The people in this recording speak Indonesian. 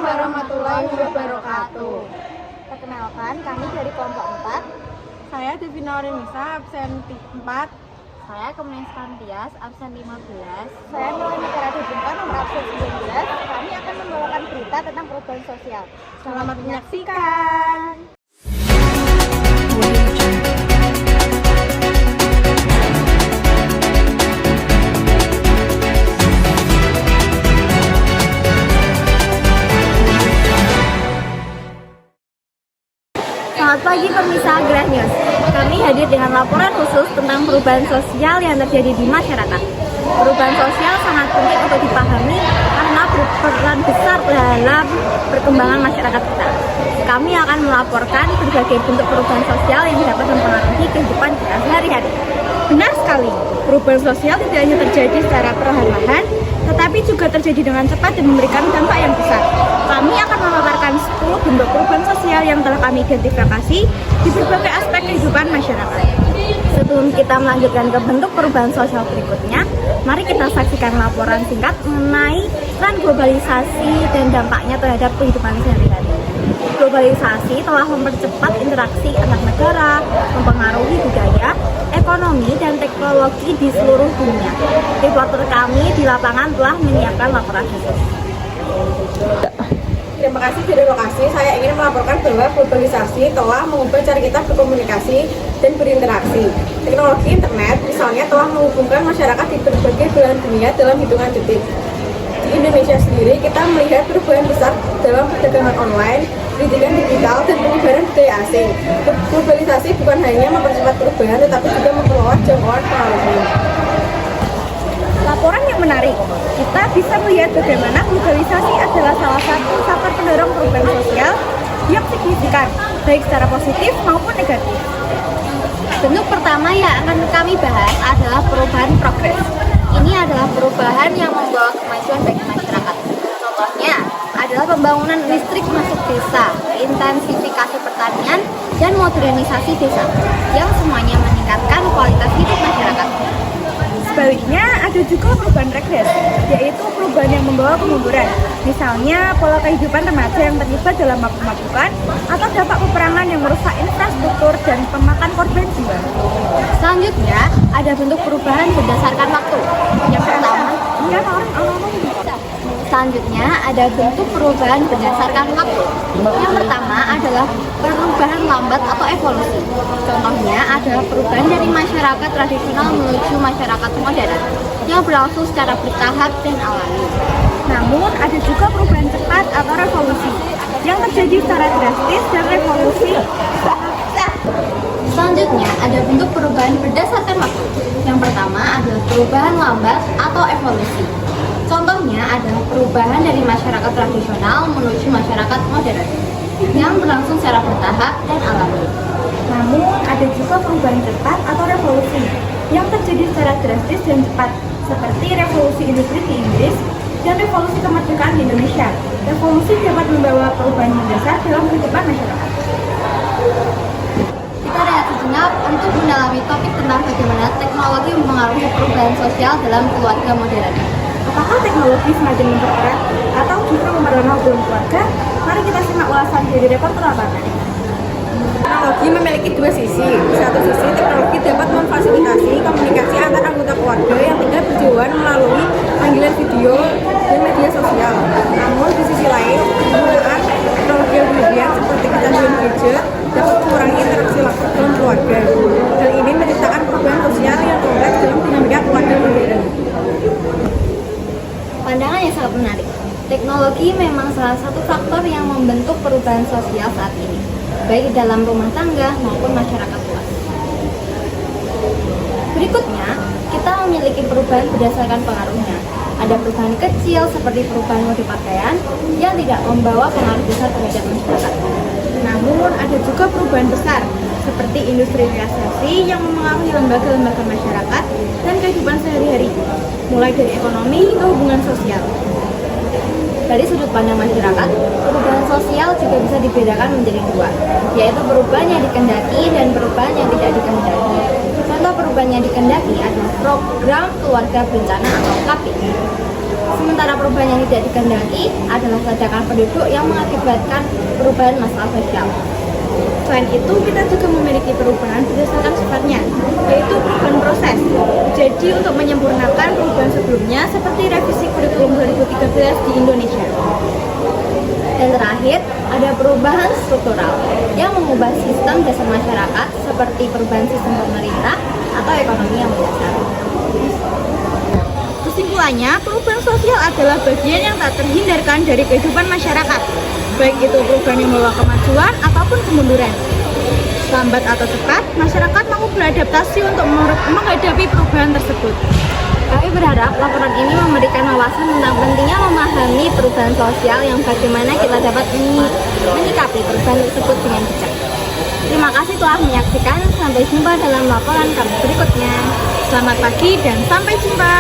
warahmatullahi wabarakatuh. Perkenalkan, kami dari kelompok 4. Saya Devina Orenisa, absen 4. Saya Kemenes Kantias, absen 15. Saya Nurul Negara Dibungkan, nomor absen 19. Kami akan membawakan berita tentang perubahan sosial. Selamat menyaksikan. Selamat pagi pemirsa Gerah News. Kami hadir dengan laporan khusus tentang perubahan sosial yang terjadi di masyarakat. Perubahan sosial sangat penting untuk dipahami karena berperan besar dalam perkembangan masyarakat kita. Kami akan melaporkan berbagai bentuk perubahan sosial yang dapat mempengaruhi kehidupan kita sehari-hari. Benar sekali, perubahan sosial tidak hanya terjadi secara perlahan-lahan, tetapi juga terjadi dengan cepat dan memberikan dampak yang besar. Kami akan memaparkan 10 bentuk perubahan sosial yang telah kami identifikasi di berbagai aspek kehidupan masyarakat. Sebelum kita melanjutkan ke bentuk perubahan sosial berikutnya, mari kita saksikan laporan singkat mengenai tren globalisasi dan dampaknya terhadap kehidupan sehari-hari. Globalisasi telah mempercepat interaksi antar negara, mempengaruhi budaya, ekonomi, dan teknologi di seluruh dunia. Reporter kami di lapangan telah menyiapkan laporan khusus. Terima kasih dari lokasi. Saya ingin melaporkan bahwa globalisasi telah mengubah cara kita berkomunikasi dan berinteraksi. Teknologi internet misalnya telah menghubungkan masyarakat di berbagai belahan dunia dalam hitungan detik. Di Indonesia sendiri, kita melihat perubahan besar dalam perdagangan online, pendidikan digital, dan penyebaran budaya asing. Globalisasi bukan hanya mempercepat perubahan, tetapi juga memperluas jangkauan pengaruhnya. Laporan yang menarik, kita bisa melihat bagaimana globalisasi adalah salah satu faktor pendorong perubahan sosial yang signifikan, baik secara positif maupun negatif. Bentuk pertama yang akan kami bahas adalah perubahan progres. Ini adalah perubahan yang membawa kemajuan bagi masyarakat. Contohnya adalah pembangunan listrik masuk desa, intensifikasi pertanian, dan modernisasi desa, yang semuanya meningkatkan kualitas hidup masyarakat. Sebaliknya, ada juga perubahan regres, yaitu perubahan yang membawa kemunduran. Misalnya, pola kehidupan remaja yang terlibat dalam mabuk-mabukan atau dampak peperangan yang merusak infrastruktur dan memakan korban jiwa. Selanjutnya, ada bentuk perubahan berdasarkan waktu. Yang pertama, selanjutnya ada bentuk perubahan berdasarkan waktu. Yang pertama adalah perubahan lambat atau evolusi. Contohnya adalah perubahan dari masyarakat tradisional menuju masyarakat modern yang berlangsung secara bertahap dan alami. Namun, ada juga perubahan cepat atau revolusi yang terjadi secara drastis dan revolusi. Selanjutnya, ada bentuk perubahan berdasarkan waktu. Yang pertama adalah perubahan lambat atau evolusi. Contohnya adalah perubahan dari masyarakat tradisional menuju masyarakat modern yang berlangsung secara bertahap dan alami. Namun, ada juga perubahan cepat atau revolusi yang terjadi secara drastis dan cepat, seperti revolusi industri di Inggris dan revolusi kemerdekaan di Indonesia. Revolusi dapat membawa perubahan mendasar dalam kehidupan masyarakat. Kita rehat sejenak untuk mendalami topik tentang bagaimana teknologi mempengaruhi perubahan sosial dalam keluarga modern. Apakah teknologi semakin mempererat atau justru memperlemah hubungan keluarga? Mari kita simak ulasan dari reporter lapangan. Teknologi memiliki dua sisi. Di satu sisi, teknologi dapat memfasilitasi komunikasi antar anggota keluarga yang tinggal berjauhan melalui panggilan video dan media sosial. Namun, di sisi lain, penggunaan teknologi yang berlebihan seperti kecanduan gadget dapat mengurangi interaksi langsung dalam keluarga. Hal ini menciptakan perubahan sosial yang kompleks dalam dinamika keluarga modern. Pandangan yang sangat menarik. Teknologi memang salah satu faktor yang membentuk perubahan sosial saat ini, baik dalam rumah tangga maupun masyarakat luas. Berikutnya, kita memiliki perubahan berdasarkan pengaruhnya. Ada perubahan kecil seperti perubahan mode pakaian yang tidak membawa pengaruh besar terhadap masyarakat. Namun, ada juga perubahan besar seperti industrialisasi yang memengaruhi lembaga-lembaga masyarakat dan kehidupan sehari-hari, mulai dari ekonomi hingga hubungan sosial. Dari sudut pandang masyarakat, perubahan sosial juga bisa dibedakan menjadi dua, yaitu perubahan yang dikehendaki dan perubahan yang tidak dikehendaki. Contoh perubahan yang dikehendaki adalah program keluarga berencana atau KPI. Sementara perubahan yang tidak dikehendaki adalah ledakan penduduk yang mengakibatkan perubahan masalah sosial. Selain itu, kita juga memiliki perubahan berdasarkan sifatnya, yaitu perubahan proses. Jadi, untuk menyempurnakan perubahan sebelumnya, seperti revisi kurikulum 2013 di Indonesia. Dan terakhir, ada perubahan struktural yang mengubah sistem dasar masyarakat seperti perubahan sistem pemerintah atau ekonomi yang mendasar. Kesimpulannya, perubahan sosial adalah bagian yang tak terhindarkan dari kehidupan masyarakat, baik itu perubahan yang membawa kemajuan ataupun kemunduran. Lambat atau cepat, masyarakat mampu beradaptasi untuk menghadapi perubahan tersebut. Kami berharap laporan ini memberikan wawasan tentang pentingnya memahami perubahan sosial yang bagaimana kita dapat menyikapi perubahan tersebut dengan bijak. Terima kasih telah menyaksikan. Sampai jumpa dalam laporan kami berikutnya. Selamat pagi dan sampai jumpa.